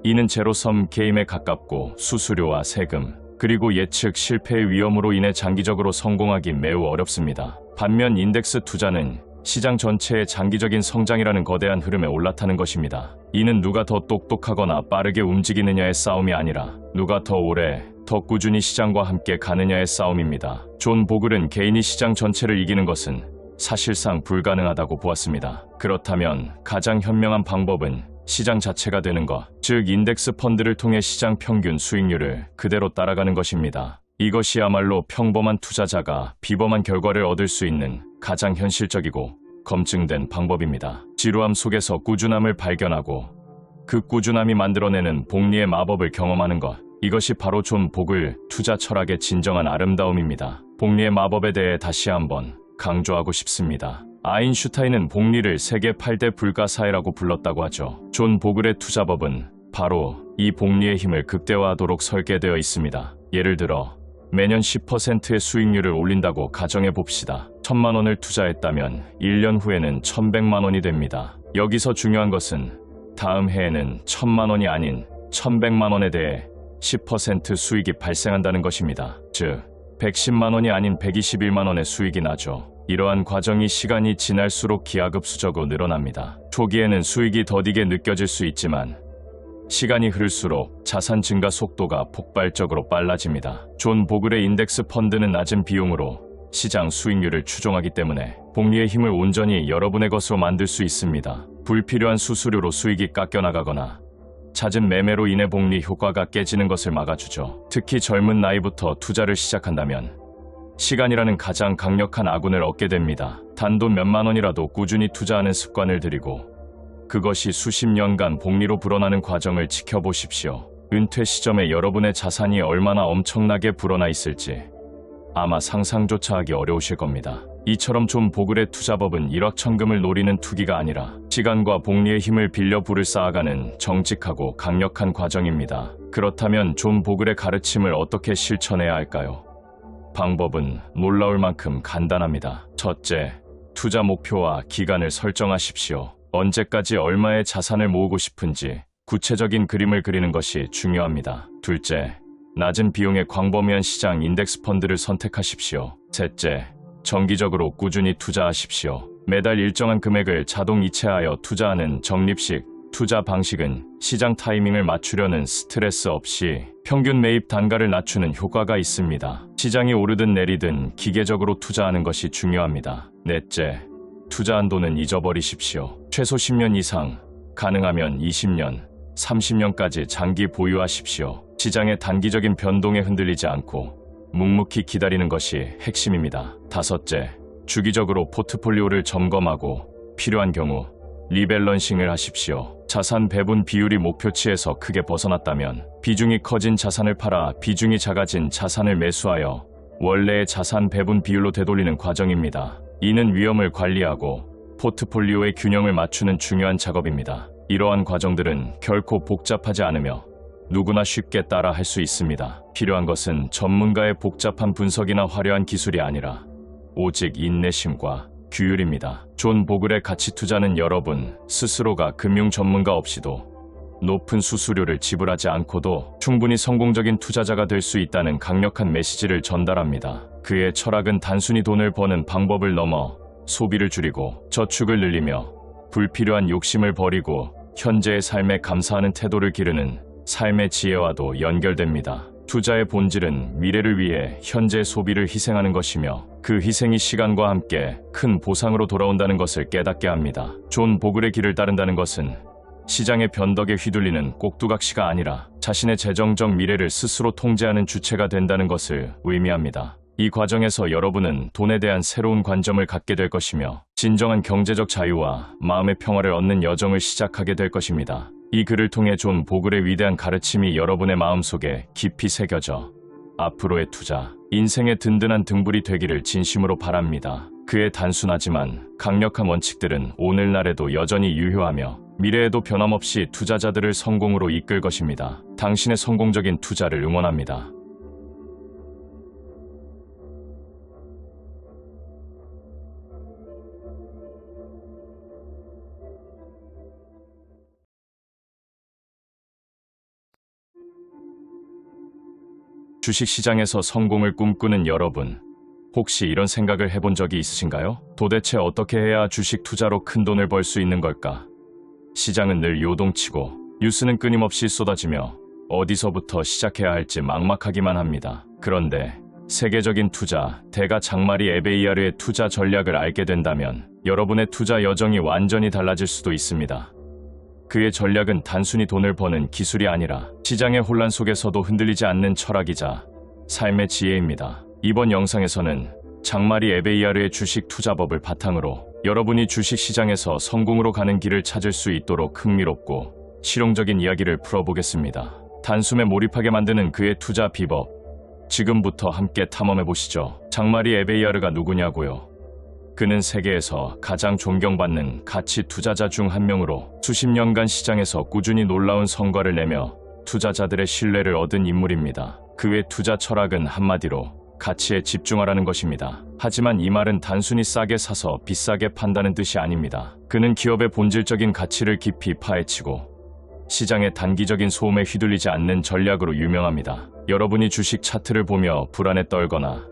이는 제로섬 게임에 가깝고 수수료와 세금, 그리고 예측 실패의 위험으로 인해 장기적으로 성공하기 매우 어렵습니다. 반면 인덱스 투자는 시장 전체의 장기적인 성장이라는 거대한 흐름에 올라타는 것입니다. 이는 누가 더 똑똑하거나 빠르게 움직이느냐의 싸움이 아니라 누가 더 오래, 더 꾸준히 시장과 함께 가느냐의 싸움입니다. 존 보글은 개인이 시장 전체를 이기는 것은 사실상 불가능하다고 보았습니다. 그렇다면 가장 현명한 방법은 시장 자체가 되는 것, 즉 인덱스 펀드를 통해 시장 평균 수익률을 그대로 따라가는 것입니다. 이것이야말로 평범한 투자자가 비범한 결과를 얻을 수 있는 가장 현실적이고 검증된 방법입니다. 지루함 속에서 꾸준함을 발견하고 그 꾸준함이 만들어내는 복리의 마법을 경험하는 것, 이것이 바로 존 보글 투자 철학의 진정한 아름다움입니다. 복리의 마법에 대해 다시 한번 강조하고 싶습니다. 아인슈타인은 복리를 세계 8대 불가사의라고 불렀다고 하죠. 존 보글의 투자법은 바로 이 복리의 힘을 극대화하도록 설계되어 있습니다. 예를 들어 매년 10%의 수익률을 올린다고 가정해 봅시다. 1,000만 원을 투자했다면 1년 후에는 1,100만 원이 됩니다. 여기서 중요한 것은 다음 해에는 1,000만 원이 아닌 1,100만 원에 대해 10% 수익이 발생한다는 것입니다. 즉 110만 원이 아닌 121만 원의 수익이 나죠. 이러한 과정이 시간이 지날수록 기하급수적으로 늘어납니다. 초기에는 수익이 더디게 느껴질 수 있지만 시간이 흐를수록 자산 증가 속도가 폭발적으로 빨라집니다. 존 보글의 인덱스 펀드는 낮은 비용으로 시장 수익률을 추종하기 때문에 복리의 힘을 온전히 여러분의 것으로 만들 수 있습니다. 불필요한 수수료로 수익이 깎여나가거나 잦은 매매로 인해 복리 효과가 깨지는 것을 막아주죠. 특히 젊은 나이부터 투자를 시작한다면 시간이라는 가장 강력한 아군을 얻게 됩니다. 단돈 몇만 원이라도 꾸준히 투자하는 습관을 들이고 그것이 수십 년간 복리로 불어나는 과정을 지켜보십시오. 은퇴 시점에 여러분의 자산이 얼마나 엄청나게 불어나 있을지 아마 상상조차 하기 어려우실 겁니다. 이처럼 존 보글의 투자법은 일확천금을 노리는 투기가 아니라 시간과 복리의 힘을 빌려 부를 쌓아가는 정직하고 강력한 과정입니다. 그렇다면 존 보글의 가르침을 어떻게 실천해야 할까요? 방법은 놀라울 만큼 간단합니다. 첫째, 투자 목표와 기간을 설정하십시오. 언제까지 얼마의 자산을 모으고 싶은지 구체적인 그림을 그리는 것이 중요합니다. 둘째, 낮은 비용의 광범위한 시장 인덱스 펀드를 선택하십시오. 셋째, 정기적으로 꾸준히 투자하십시오. 매달 일정한 금액을 자동 이체하여 투자하는 적립식 투자 방식은 시장 타이밍을 맞추려는 스트레스 없이 평균 매입 단가를 낮추는 효과가 있습니다. 시장이 오르든 내리든 기계적으로 투자하는 것이 중요합니다. 넷째, 투자 한도는 잊어버리십시오. 최소 10년 이상 가능하면 20년, 30년까지 장기 보유하십시오. 시장의 단기적인 변동에 흔들리지 않고 묵묵히 기다리는 것이 핵심입니다. 다섯째, 주기적으로 포트폴리오를 점검하고 필요한 경우 리밸런싱을 하십시오. 자산 배분 비율이 목표치에서 크게 벗어났다면 비중이 커진 자산을 팔아 비중이 작아진 자산을 매수하여 원래의 자산 배분 비율로 되돌리는 과정입니다. 이는 위험을 관리하고 포트폴리오의 균형을 맞추는 중요한 작업입니다. 이러한 과정들은 결코 복잡하지 않으며 누구나 쉽게 따라 할 수 있습니다. 필요한 것은 전문가의 복잡한 분석이나 화려한 기술이 아니라 오직 인내심과 규율입니다. 존 보글의 가치 투자는 여러분 스스로가 금융 전문가 없이도 높은 수수료를 지불하지 않고도 충분히 성공적인 투자자가 될 수 있다는 강력한 메시지를 전달합니다. 그의 철학은 단순히 돈을 버는 방법을 넘어 소비를 줄이고 저축을 늘리며 불필요한 욕심을 버리고 현재의 삶에 감사하는 태도를 기르는 삶의 지혜와도 연결됩니다. 투자의 본질은 미래를 위해 현재 소비를 희생하는 것이며 그 희생이 시간과 함께 큰 보상으로 돌아온다는 것을 깨닫게 합니다. 존 보글의 길을 따른다는 것은 시장의 변덕에 휘둘리는 꼭두각시가 아니라 자신의 재정적 미래를 스스로 통제하는 주체가 된다는 것을 의미합니다. 이 과정에서 여러분은 돈에 대한 새로운 관점을 갖게 될 것이며 진정한 경제적 자유와 마음의 평화를 얻는 여정을 시작하게 될 것입니다. 이 글을 통해 존 보글의 위대한 가르침이 여러분의 마음속에 깊이 새겨져 앞으로의 투자, 인생의 든든한 등불이 되기를 진심으로 바랍니다. 그의 단순하지만 강력한 원칙들은 오늘날에도 여전히 유효하며 미래에도 변함없이 투자자들을 성공으로 이끌 것입니다. 당신의 성공적인 투자를 응원합니다. 주식시장에서 성공을 꿈꾸는 여러분, 혹시 이런 생각을 해본 적이 있으신가요? 도대체 어떻게 해야 주식 투자로 큰 돈을 벌 수 있는 걸까? 시장은 늘 요동치고 뉴스는 끊임없이 쏟아지며 어디서부터 시작해야 할지 막막하기만 합니다. 그런데 세계적인 투자, 대가 장마리 에베이야르의 투자 전략을 알게 된다면 여러분의 투자 여정이 완전히 달라질 수도 있습니다. 그의 전략은 단순히 돈을 버는 기술이 아니라 시장의 혼란 속에서도 흔들리지 않는 철학이자 삶의 지혜입니다. 이번 영상에서는 장마리 에베이야르의 주식 투자법을 바탕으로 여러분이 주식시장에서 성공으로 가는 길을 찾을 수 있도록 흥미롭고 실용적인 이야기를 풀어보겠습니다. 단숨에 몰입하게 만드는 그의 투자 비법, 지금부터 함께 탐험해보시죠. 장마리 에베이야르가 누구냐고요? 그는 세계에서 가장 존경받는 가치 투자자 중 한 명으로 수십 년간 시장에서 꾸준히 놀라운 성과를 내며 투자자들의 신뢰를 얻은 인물입니다. 그의 투자 철학은 한마디로 가치에 집중하라는 것입니다. 하지만 이 말은 단순히 싸게 사서 비싸게 판다는 뜻이 아닙니다. 그는 기업의 본질적인 가치를 깊이 파헤치고 시장의 단기적인 소음에 휘둘리지 않는 전략으로 유명합니다. 여러분이 주식 차트를 보며 불안에 떨거나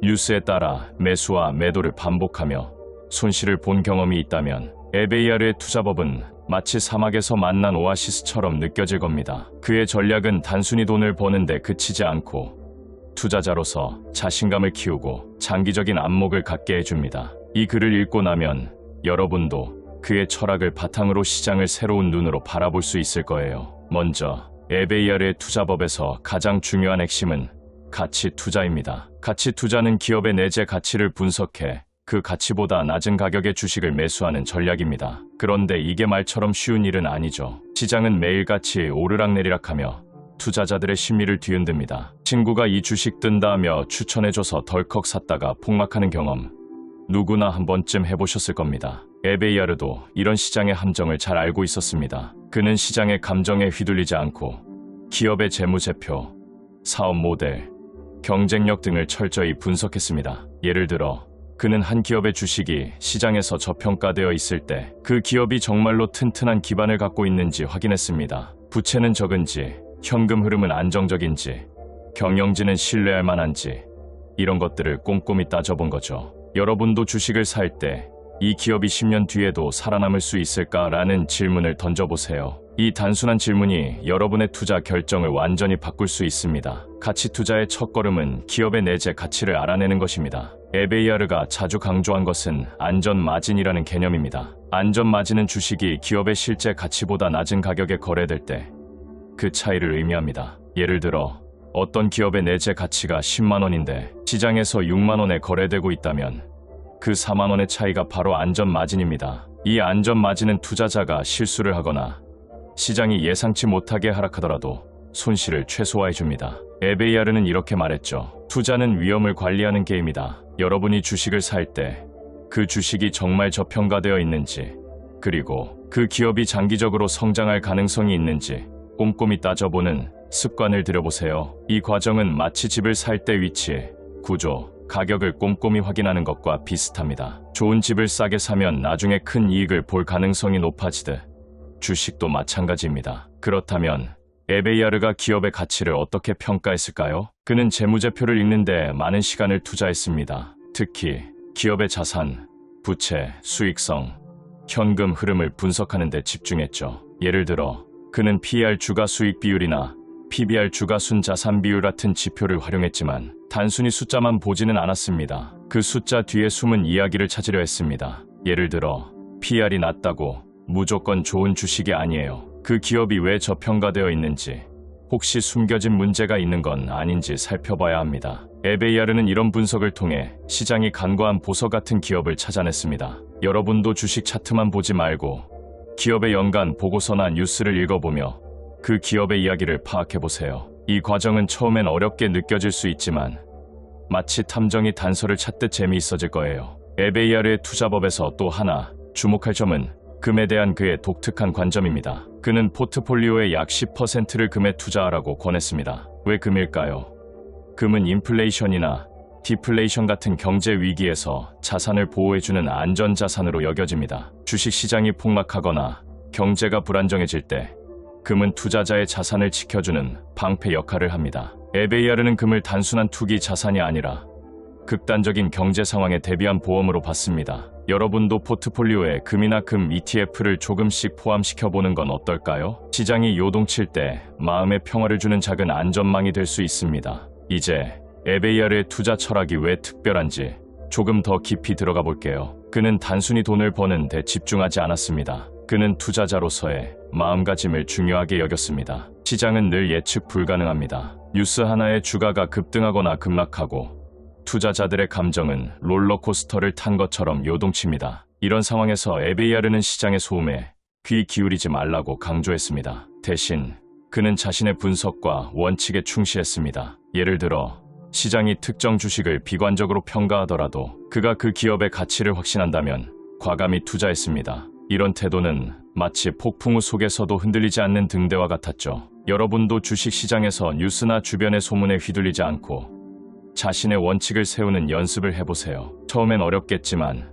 뉴스에 따라 매수와 매도를 반복하며 손실을 본 경험이 있다면 에베이야르의 투자법은 마치 사막에서 만난 오아시스처럼 느껴질 겁니다. 그의 전략은 단순히 돈을 버는데 그치지 않고 투자자로서 자신감을 키우고 장기적인 안목을 갖게 해줍니다. 이 글을 읽고 나면 여러분도 그의 철학을 바탕으로 시장을 새로운 눈으로 바라볼 수 있을 거예요. 먼저 에베이야르의 투자법에서 가장 중요한 핵심은 가치 투자입니다. 가치 투자는 기업의 내재 가치를 분석해 그 가치보다 낮은 가격의 주식을 매수하는 전략입니다. 그런데 이게 말처럼 쉬운 일은 아니죠. 시장은 매일같이 오르락내리락하며 투자자들의 심리를 뒤흔듭니다. 친구가 이 주식 뜬다며 추천해줘서 덜컥 샀다가 폭락하는 경험, 누구나 한 번쯤 해보셨을 겁니다. 에베이야르도 이런 시장의 함정을 잘 알고 있었습니다. 그는 시장의 감정에 휘둘리지 않고 기업의 재무제표, 사업 모델, 경쟁력 등을 철저히 분석했습니다. 예를 들어 그는 한 기업의 주식이 시장에서 저평가되어 있을 때 그 기업이 정말로 튼튼한 기반을 갖고 있는지 확인했습니다. 부채는 적은지, 현금 흐름은 안정적인지, 경영진은 신뢰할 만한지, 이런 것들을 꼼꼼히 따져본 거죠. 여러분도 주식을 살 때 이 기업이 10년 뒤에도 살아남을 수 있을까라는 질문을 던져보세요. 이 단순한 질문이 여러분의 투자 결정을 완전히 바꿀 수 있습니다. 가치 투자의 첫걸음은 기업의 내재 가치를 알아내는 것입니다. 에베이야르가 자주 강조한 것은 안전 마진이라는 개념입니다. 안전마진은 주식이 기업의 실제 가치보다 낮은 가격에 거래될 때 그 차이를 의미합니다. 예를 들어 어떤 기업의 내재 가치가 10만 원인데 시장에서 6만 원에 거래되고 있다면 그 4만 원의 차이가 바로 안전마진입니다. 이 안전마진은 투자자가 실수를 하거나 시장이 예상치 못하게 하락하더라도 손실을 최소화해줍니다. 에베이아르는 이렇게 말했죠. 투자는 위험을 관리하는 게임이다. 여러분이 주식을 살 때 그 주식이 정말 저평가되어 있는지, 그리고 그 기업이 장기적으로 성장할 가능성이 있는지 꼼꼼히 따져보는 습관을 들여보세요. 이 과정은 마치 집을 살 때 위치, 구조, 가격을 꼼꼼히 확인하는 것과 비슷합니다. 좋은 집을 싸게 사면 나중에 큰 이익을 볼 가능성이 높아지듯 주식도 마찬가지입니다. 그렇다면 에베이아르가 기업의 가치를 어떻게 평가했을까요? 그는 재무제표를 읽는데 많은 시간을 투자했습니다. 특히 기업의 자산, 부채, 수익성, 현금 흐름을 분석하는 데 집중했죠. 예를 들어 그는 PER 주가 수익 비율이나 PBR 주가 순자산 비율 같은 지표를 활용했지만 단순히 숫자만 보지는 않았습니다. 그 숫자 뒤에 숨은 이야기를 찾으려 했습니다. 예를 들어 PER이 낮다고 무조건 좋은 주식이 아니에요. 그 기업이 왜 저평가되어 있는지, 혹시 숨겨진 문제가 있는 건 아닌지 살펴봐야 합니다. 에베이아르는 이런 분석을 통해 시장이 간과한 보석 같은 기업을 찾아냈습니다. 여러분도 주식 차트만 보지 말고 기업의 연간 보고서나 뉴스를 읽어보며 그 기업의 이야기를 파악해보세요. 이 과정은 처음엔 어렵게 느껴질 수 있지만 마치 탐정이 단서를 찾듯 재미있어질 거예요. 에베이아르의 투자법에서 또 하나 주목할 점은 금에 대한 그의 독특한 관점입니다. 그는 포트폴리오의 약 10%를 금에 투자하라고 권했습니다. 왜 금일까요? 금은 인플레이션이나 디플레이션 같은 경제 위기에서 자산을 보호해주는 안전자산으로 여겨집니다. 주식시장이 폭락하거나 경제가 불안정해질 때 금은 투자자의 자산을 지켜주는 방패 역할을 합니다. 에베이아르는 금을 단순한 투기 자산이 아니라 극단적인 경제 상황에 대비한 보험으로 봤습니다. 여러분도 포트폴리오에 금이나 금 ETF를 조금씩 포함시켜보는 건 어떨까요? 시장이 요동칠 때 마음의 평화를 주는 작은 안전망이 될 수 있습니다. 이제 에베이아르의 투자 철학이 왜 특별한지 조금 더 깊이 들어가 볼게요. 그는 단순히 돈을 버는 데 집중하지 않았습니다. 그는 투자자로서의 마음가짐을 중요하게 여겼습니다. 시장은 늘 예측 불가능합니다. 뉴스 하나에 주가가 급등하거나 급락하고 투자자들의 감정은 롤러코스터를 탄 것처럼 요동칩니다. 이런 상황에서 에베이아르는 시장의 소음에 귀 기울이지 말라고 강조했습니다. 대신 그는 자신의 분석과 원칙에 충실했습니다. 예를 들어 시장이 특정 주식을 비관적으로 평가하더라도 그가 그 기업의 가치를 확신한다면 과감히 투자했습니다. 이런 태도는 마치 폭풍우 속에서도 흔들리지 않는 등대와 같았죠. 여러분도 주식시장에서 뉴스나 주변의 소문에 휘둘리지 않고 자신의 원칙을 세우는 연습을 해보세요. 처음엔 어렵겠지만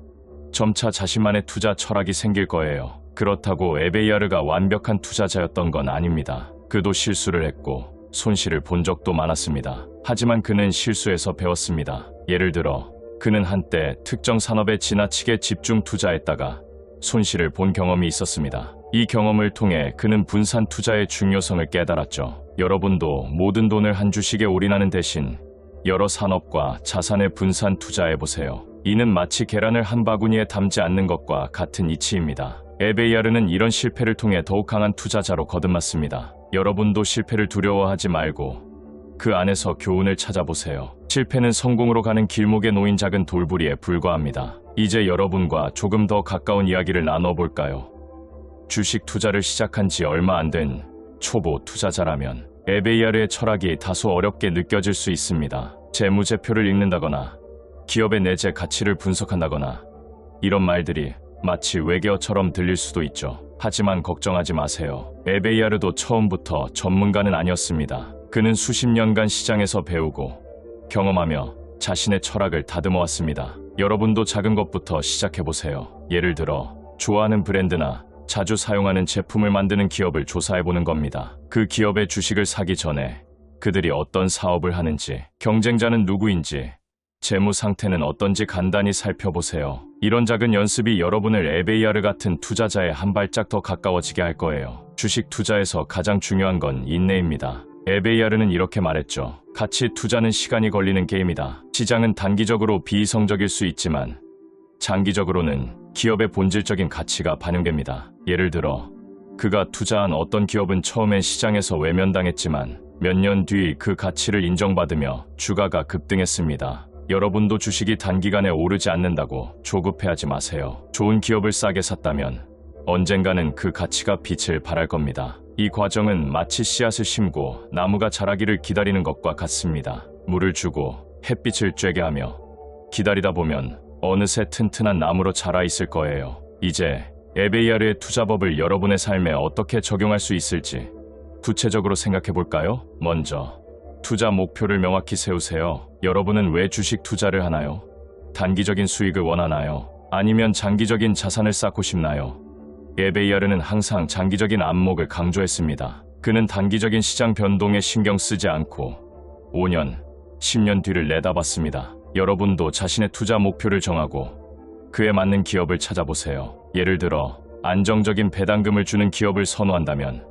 점차 자신만의 투자 철학이 생길 거예요. 그렇다고 에베이아르가 완벽한 투자자였던 건 아닙니다. 그도 실수를 했고 손실을 본 적도 많았습니다. 하지만 그는 실수에서 배웠습니다. 예를 들어 그는 한때 특정 산업에 지나치게 집중 투자했다가 손실을 본 경험이 있었습니다. 이 경험을 통해 그는 분산 투자의 중요성을 깨달았죠. 여러분도 모든 돈을 한 주식에 올인하는 대신 여러 산업과 자산에 분산 투자해보세요. 이는 마치 계란을 한 바구니에 담지 않는 것과 같은 이치입니다. 에베이아르는 이런 실패를 통해 더욱 강한 투자자로 거듭났습니다. 여러분도 실패를 두려워하지 말고 그 안에서 교훈을 찾아보세요. 실패는 성공으로 가는 길목에 놓인 작은 돌부리에 불과합니다. 이제 여러분과 조금 더 가까운 이야기를 나눠볼까요? 주식 투자를 시작한 지 얼마 안 된 초보 투자자라면 에베이아르의 철학이 다소 어렵게 느껴질 수 있습니다. 재무제표를 읽는다거나 기업의 내재 가치를 분석한다거나 이런 말들이 마치 외계어처럼 들릴 수도 있죠. 하지만 걱정하지 마세요. 에베이아르도 처음부터 전문가는 아니었습니다. 그는 수십 년간 시장에서 배우고 경험하며 자신의 철학을 다듬어 왔습니다. 여러분도 작은 것부터 시작해보세요. 예를 들어 좋아하는 브랜드나 자주 사용하는 제품을 만드는 기업을 조사해보는 겁니다. 그 기업의 주식을 사기 전에 그들이 어떤 사업을 하는지, 경쟁자는 누구인지, 재무 상태는 어떤지 간단히 살펴보세요. 이런 작은 연습이 여러분을 에베이아르 같은 투자자에 한 발짝 더 가까워지게 할 거예요. 주식 투자에서 가장 중요한 건 인내입니다. 에베이아르는 이렇게 말했죠. 가치 투자는 시간이 걸리는 게임이다. 시장은 단기적으로 비이성적일 수 있지만 장기적으로는 기업의 본질적인 가치가 반영됩니다. 예를 들어 그가 투자한 어떤 기업은 처음엔 시장에서 외면당했지만 몇 년 뒤 그 가치를 인정받으며 주가가 급등했습니다. 여러분도 주식이 단기간에 오르지 않는다고 조급해하지 마세요. 좋은 기업을 싸게 샀다면 언젠가는 그 가치가 빛을 발할 겁니다. 이 과정은 마치 씨앗을 심고 나무가 자라기를 기다리는 것과 같습니다. 물을 주고 햇빛을 쬐게 하며 기다리다 보면 어느새 튼튼한 나무로 자라 있을 거예요. 이제 에베이아르의 투자법을 여러분의 삶에 어떻게 적용할 수 있을지 구체적으로 생각해 볼까요? 먼저 투자 목표를 명확히 세우세요. 여러분은 왜 주식 투자를 하나요? 단기적인 수익을 원하나요? 아니면 장기적인 자산을 쌓고 싶나요? 에베이아르는 항상 장기적인 안목을 강조했습니다. 그는 단기적인 시장 변동에 신경 쓰지 않고 5년, 10년 뒤를 내다봤습니다. 여러분도 자신의 투자 목표를 정하고 그에 맞는 기업을 찾아보세요. 예를 들어 안정적인 배당금을 주는 기업을 선호한다면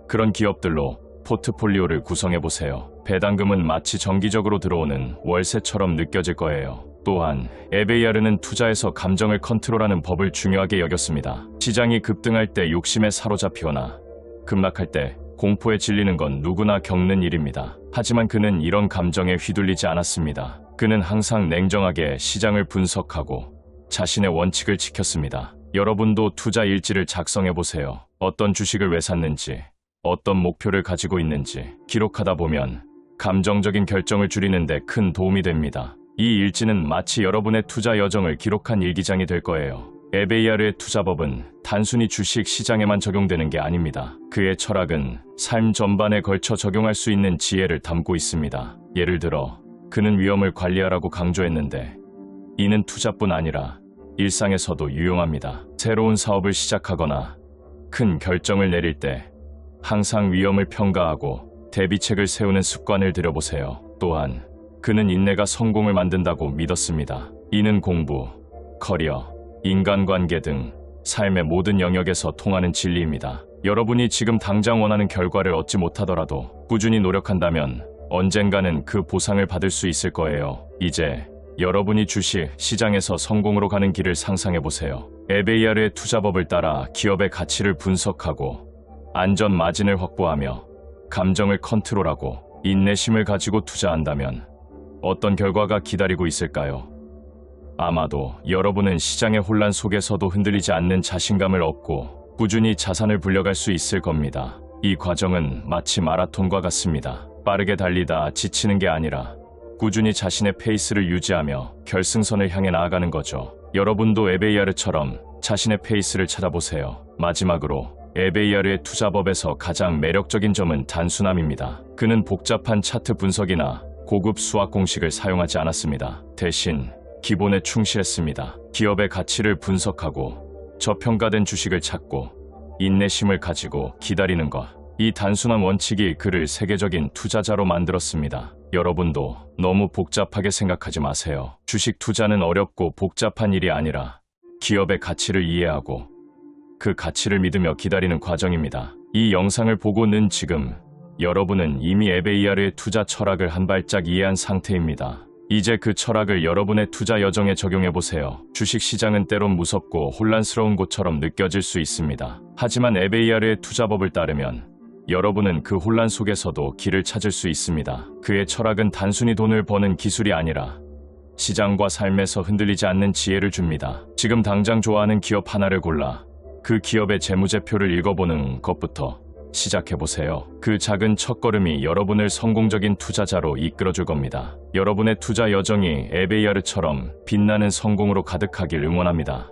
그런 기업들로 포트폴리오를 구성해보세요. 배당금은 마치 정기적으로 들어오는 월세처럼 느껴질 거예요. 또한 에베이아르는 투자에서 감정을 컨트롤하는 법을 중요하게 여겼습니다. 시장이 급등할 때 욕심에 사로잡히거나 급락할 때 공포에 질리는 건 누구나 겪는 일입니다. 하지만 그는 이런 감정에 휘둘리지 않았습니다. 그는 항상 냉정하게 시장을 분석하고 자신의 원칙을 지켰습니다. 여러분도 투자 일지를 작성해보세요. 어떤 주식을 왜 샀는지, 어떤 목표를 가지고 있는지 기록하다 보면 감정적인 결정을 줄이는 데 큰 도움이 됩니다. 이 일지는 마치 여러분의 투자 여정을 기록한 일기장이 될 거예요. 에베이아르의 투자법은 단순히 주식 시장에만 적용되는 게 아닙니다. 그의 철학은 삶 전반에 걸쳐 적용할 수 있는 지혜를 담고 있습니다. 예를 들어 그는 위험을 관리하라고 강조했는데 이는 투자뿐 아니라 일상에서도 유용합니다. 새로운 사업을 시작하거나 큰 결정을 내릴 때 항상 위험을 평가하고 대비책을 세우는 습관을 들여보세요. 또한 그는 인내가 성공을 만든다고 믿었습니다. 이는 공부, 커리어, 인간관계 등 삶의 모든 영역에서 통하는 진리입니다. 여러분이 지금 당장 원하는 결과를 얻지 못하더라도 꾸준히 노력한다면 언젠가는 그 보상을 받을 수 있을 거예요. 이제 여러분이 주식 시장에서 성공으로 가는 길을 상상해보세요. 에베이아르의 투자법을 따라 기업의 가치를 분석하고 안전 마진을 확보하며 감정을 컨트롤하고 인내심을 가지고 투자한다면 어떤 결과가 기다리고 있을까요? 아마도 여러분은 시장의 혼란 속에서도 흔들리지 않는 자신감을 얻고 꾸준히 자산을 불려갈 수 있을 겁니다. 이 과정은 마치 마라톤과 같습니다. 빠르게 달리다 지치는 게 아니라 꾸준히 자신의 페이스를 유지하며 결승선을 향해 나아가는 거죠. 여러분도 에베이아르처럼 자신의 페이스를 찾아보세요. 마지막으로 에베이아르의 투자법에서 가장 매력적인 점은 단순함입니다. 그는 복잡한 차트 분석이나 고급 수학 공식을 사용하지 않았습니다. 대신 기본에 충실했습니다. 기업의 가치를 분석하고 저평가된 주식을 찾고 인내심을 가지고 기다리는 것. 이 단순한 원칙이 그를 세계적인 투자자로 만들었습니다. 여러분도 너무 복잡하게 생각하지 마세요. 주식 투자는 어렵고 복잡한 일이 아니라 기업의 가치를 이해하고 그 가치를 믿으며 기다리는 과정입니다. 이 영상을 보고는 지금 여러분은 이미 에베이아르의 투자 철학을 한 발짝 이해한 상태입니다. 이제 그 철학을 여러분의 투자 여정에 적용해보세요. 주식 시장은 때론 무섭고 혼란스러운 곳처럼 느껴질 수 있습니다. 하지만 에베이아르의 투자법을 따르면 여러분은 그 혼란 속에서도 길을 찾을 수 있습니다. 그의 철학은 단순히 돈을 버는 기술이 아니라 시장과 삶에서 흔들리지 않는 지혜를 줍니다. 지금 당장 좋아하는 기업 하나를 골라 그 기업의 재무제표를 읽어보는 것부터 시작해보세요. 그 작은 첫걸음이 여러분을 성공적인 투자자로 이끌어줄 겁니다. 여러분의 투자 여정이 에베이아르처럼 빛나는 성공으로 가득하길 응원합니다.